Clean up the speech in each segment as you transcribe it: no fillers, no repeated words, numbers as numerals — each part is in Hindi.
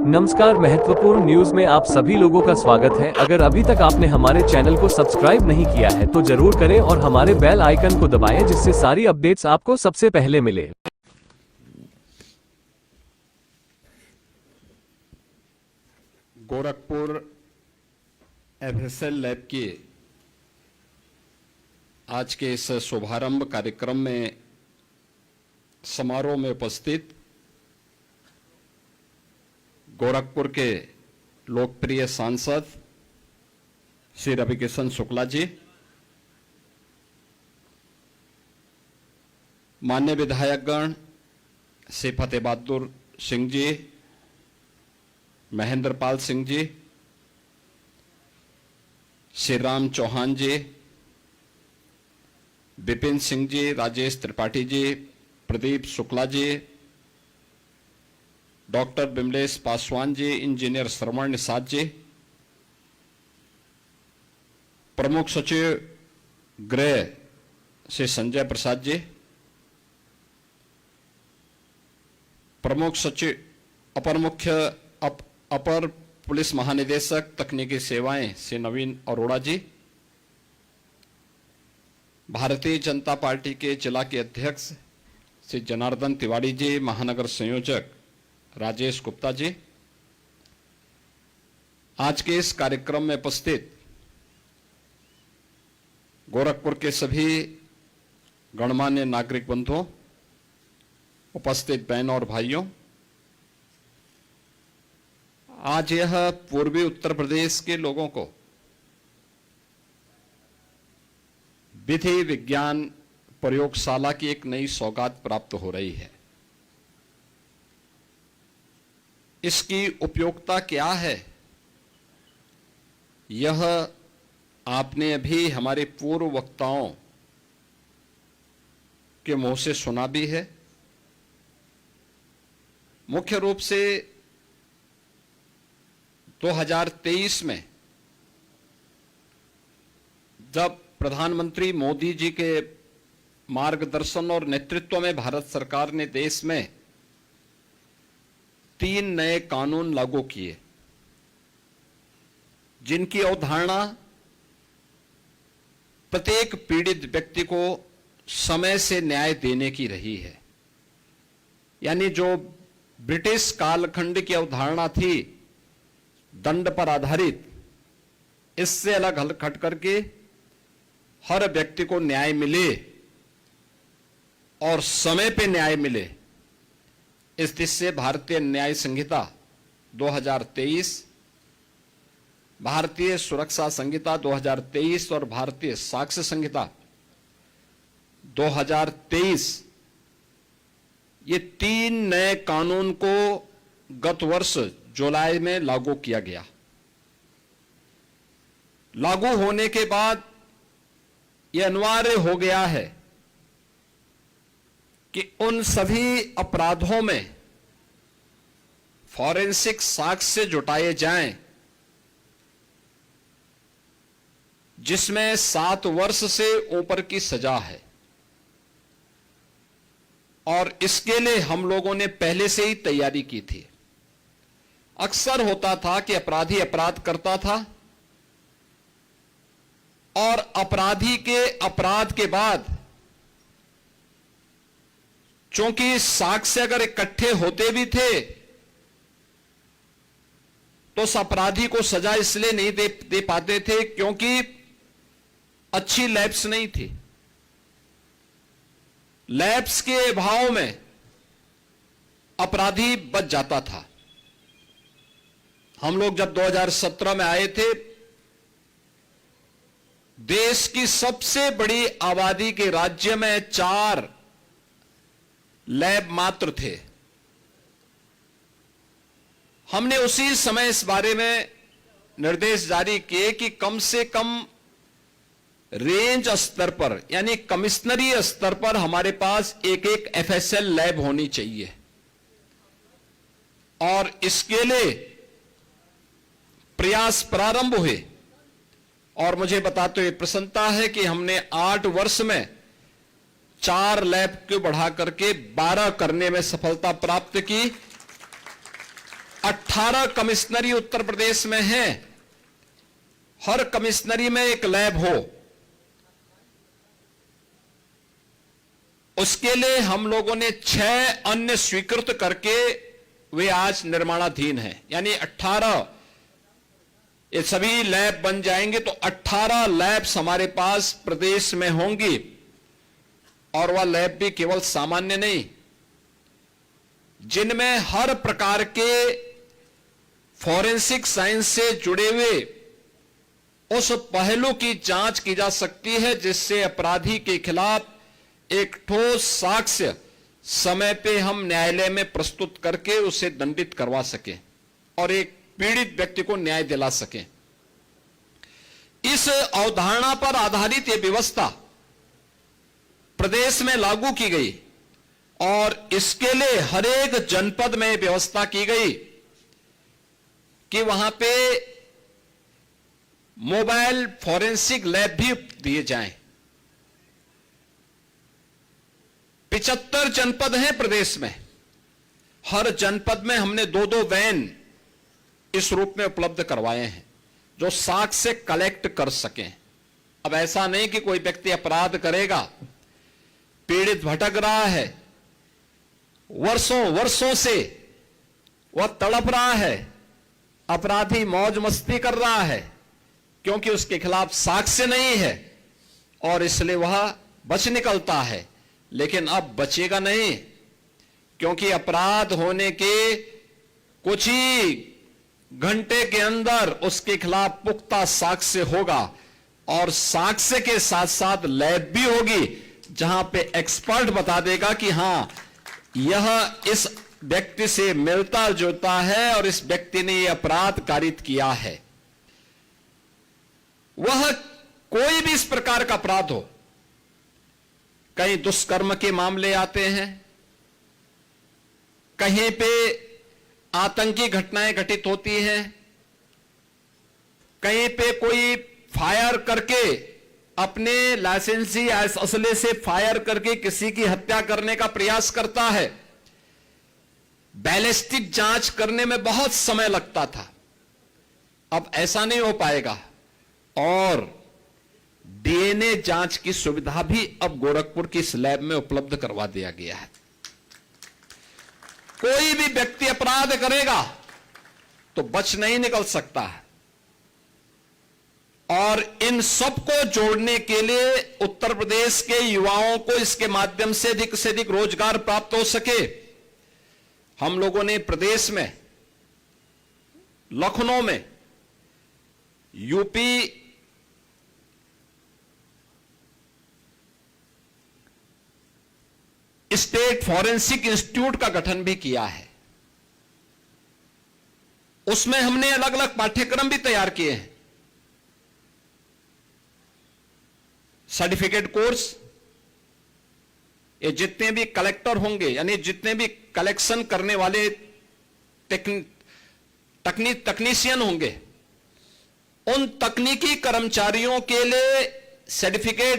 नमस्कार, महत्वपूर्ण न्यूज में आप सभी लोगों का स्वागत है। अगर अभी तक आपने हमारे चैनल को सब्सक्राइब नहीं किया है तो जरूर करें और हमारे बेल आइकन को दबाएं जिससे सारी अपडेट्स आपको सबसे पहले मिले। गोरखपुर एफएसएल लैब के आज के इस शुभारंभ कार्यक्रम में समारोह में उपस्थित गोरखपुर के लोकप्रिय सांसद श्री रविकिशन शुक्ला जी, माननीय विधायकगण श्री फतेह बहादुर सिंह जी, महेंद्र पाल सिंह जी, श्री राम चौहान जी, विपिन सिंह जी, राजेश त्रिपाठी जी, प्रदीप शुक्ला जी, डॉक्टर बिमलेश पासवान जी, इंजीनियर श्रवण निषाद जी, प्रमुख सचिव गृह श्री संजय प्रसाद जी, प्रमुख सचिव अपर पुलिस महानिदेशक तकनीकी सेवाएं श्री नवीन अरोड़ा जी, भारतीय जनता पार्टी के जिला के अध्यक्ष श्री जनार्दन तिवारी जी, महानगर संयोजक राजेश गुप्ता जी, आज के इस कार्यक्रम में उपस्थित गोरखपुर के सभी गणमान्य नागरिक बंधुओं, उपस्थित बहनों और भाइयों, आज यह पूर्वी उत्तर प्रदेश के लोगों को विधि विज्ञान प्रयोगशाला की एक नई सौगात प्राप्त हो रही है। इसकी उपयोगिता क्या है, यह आपने अभी हमारे पूर्व वक्ताओं के मुंह से सुना भी है। मुख्य रूप से 2023 में जब प्रधानमंत्री मोदी जी के मार्गदर्शन और नेतृत्व में भारत सरकार ने देश में 3 नए कानून लागू किए, जिनकी अवधारणा प्रत्येक पीड़ित व्यक्ति को समय से न्याय देने की रही है। यानी जो ब्रिटिश कालखंड की अवधारणा थी दंड पर आधारित, इससे अलग हट करके हर व्यक्ति को न्याय मिले और समय पे न्याय मिले, इस दृष्टि से भारतीय न्याय संहिता 2023, भारतीय सुरक्षा संहिता 2023 और भारतीय साक्ष्य संहिता 2023, ये 3 नए कानून को गत वर्ष जुलाई में लागू किया गया। लागू होने के बाद यह अनिवार्य हो गया है कि उन सभी अपराधों में फॉरेंसिक साक्ष्य जुटाए जाएं जिसमें 7 वर्ष से ऊपर की सजा है। और इसके लिए हम लोगों ने पहले से ही तैयारी की थी। अक्सर होता था कि अपराधी अपराध करता था और अपराधी के अपराध के बाद चूंकि साक्ष्य अगर इकट्ठे होते भी थे तो उस अपराधी को सजा इसलिए नहीं दे पाते थे क्योंकि अच्छी लैब्स नहीं थी। लैब्स के अभाव में अपराधी बच जाता था। हम लोग जब 2017 में आए थे, देश की सबसे बड़ी आबादी के राज्य में 4 लैब मात्र थे। हमने उसी समय इस बारे में निर्देश जारी किए कि कम से कम रेंज स्तर पर, यानी कमिश्नरी स्तर पर हमारे पास एक एफएसएल लैब होनी चाहिए। और इसके लिए प्रयास प्रारंभ हुए और मुझे बताते हुए प्रसन्नता है कि हमने 8 वर्ष में 4 लैब को बढ़ा करके 12 करने में सफलता प्राप्त की। 18 कमिश्नरी उत्तर प्रदेश में है, हर कमिश्नरी में एक लैब हो। उसके लिए हम लोगों ने 6 अन्य स्वीकृत करके वे आज निर्माणाधीन हैं। यानी 18 ये सभी लैब बन जाएंगे तो 18 लैब्स हमारे पास प्रदेश में होंगी। और वह लैब भी केवल सामान्य नहीं, जिनमें हर प्रकार के फॉरेंसिक साइंस से जुड़े हुए उस पहलू की जांच की जा सकती है जिससे अपराधी के खिलाफ एक ठोस साक्ष्य समय पे हम न्यायालय में प्रस्तुत करके उसे दंडित करवा सकें और एक पीड़ित व्यक्ति को न्याय दिला सकें। इस अवधारणा पर आधारित यह व्यवस्था प्रदेश में लागू की गई और इसके लिए हर एक जनपद में व्यवस्था की गई कि वहां पे मोबाइल फॉरेंसिक लैब भी दिए जाएं। 75 जनपद हैं प्रदेश में, हर जनपद में हमने 2-2 वैन इस रूप में उपलब्ध करवाए हैं जो साक्ष्य कलेक्ट कर सकें। अब ऐसा नहीं कि कोई व्यक्ति अपराध करेगा, पीड़ित भटक रहा है, वर्षों से वह तड़प रहा है, अपराधी मौज मस्ती कर रहा है क्योंकि उसके खिलाफ साक्ष्य नहीं है और इसलिए वह बच निकलता है। लेकिन अब बचेगा नहीं, क्योंकि अपराध होने के कुछ ही घंटे के अंदर उसके खिलाफ पुख्ता साक्ष्य होगा और साक्ष्य के साथ साथ लैब भी होगी जहां पे एक्सपर्ट बता देगा कि हां यह इस व्यक्ति से मिलता जुलता है और इस व्यक्ति ने यह अपराध कारित किया है। वह कोई भी इस प्रकार का अपराध हो, कहीं दुष्कर्म के मामले आते हैं, कहीं पे आतंकी घटनाएं घटित होती हैं, कहीं पे कोई फायर करके अपने लाइसेंसी असले से फायर करके किसी की हत्या करने का प्रयास करता है। बैलिस्टिक जांच करने में बहुत समय लगता था, अब ऐसा नहीं हो पाएगा और डीएनए जांच की सुविधा भी अब गोरखपुर की इस लैब में उपलब्ध करवा दिया गया है। कोई भी व्यक्ति अपराध करेगा तो बच नहीं निकल सकता है और इन सबको जोड़ने के लिए उत्तर प्रदेश के युवाओं को इसके माध्यम से अधिक रोजगार प्राप्त हो सके, हम लोगों ने प्रदेश में लखनऊ में यूपी स्टेट फॉरेंसिक इंस्टीट्यूट का गठन भी किया है। उसमें हमने अलग अलग पाठ्यक्रम भी तैयार किए हैं, सर्टिफिकेट कोर्स। ये जितने भी कलेक्टर होंगे यानी जितने भी कलेक्शन करने वाले तकनीशियन होंगे, उन तकनीकी कर्मचारियों के लिए सर्टिफिकेट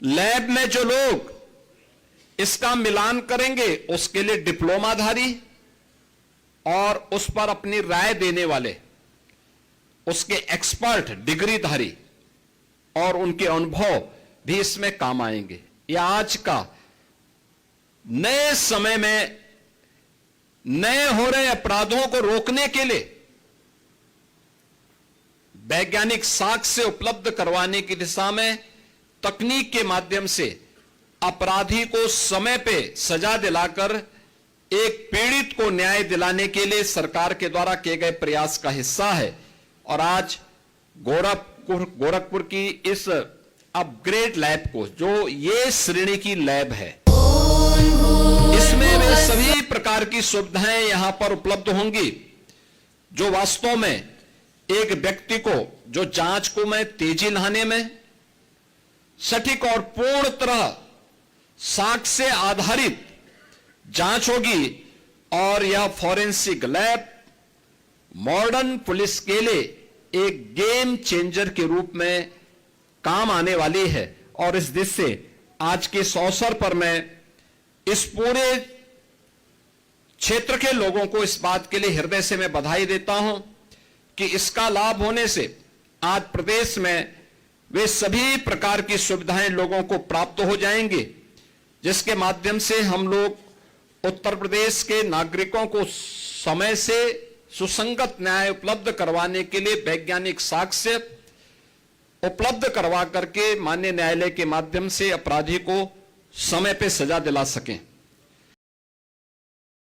लैब में जो लोग इसका मिलान करेंगे उसके लिए डिप्लोमाधारी और उस पर अपनी राय देने वाले उसके एक्सपर्ट डिग्रीधारी और उनके अनुभव भी इसमें काम आएंगे। यह आज का नए समय में नए हो रहे अपराधों को रोकने के लिए वैज्ञानिक साक्ष्य उपलब्ध करवाने की दिशा में तकनीक के माध्यम से अपराधी को समय पे सजा दिलाकर एक पीड़ित को न्याय दिलाने के लिए सरकार के द्वारा किए गए प्रयास का हिस्सा है। और आज गोरखपुर की इस अपग्रेड लैब को, जो ये श्रेणी की लैब है, इसमें वे सभी प्रकार की सुविधाएं यहां पर उपलब्ध होंगी जो वास्तव में एक व्यक्ति को, जो जांच को में तेजी लाने में, सटीक और पूर्ण तरह साक्ष्य आधारित जांच होगी और यह फॉरेंसिक लैब मॉडर्न पुलिस के लिए एक गेम चेंजर के रूप में काम आने वाली है। और इस दिशा से आज के इस अवसर पर मैं इस पूरे क्षेत्र के लोगों को इस बात के लिए हृदय से मैं बधाई देता हूं कि इसका लाभ होने से आज प्रदेश में वे सभी प्रकार की सुविधाएं लोगों को प्राप्त हो जाएंगी, जिसके माध्यम से हम लोग उत्तर प्रदेश के नागरिकों को समय से सुसंगत न्याय उपलब्ध करवाने के लिए वैज्ञानिक साक्ष्य उपलब्ध करवा करके माननीय न्यायालय के माध्यम से अपराधी को समय पे सजा दिला सकें।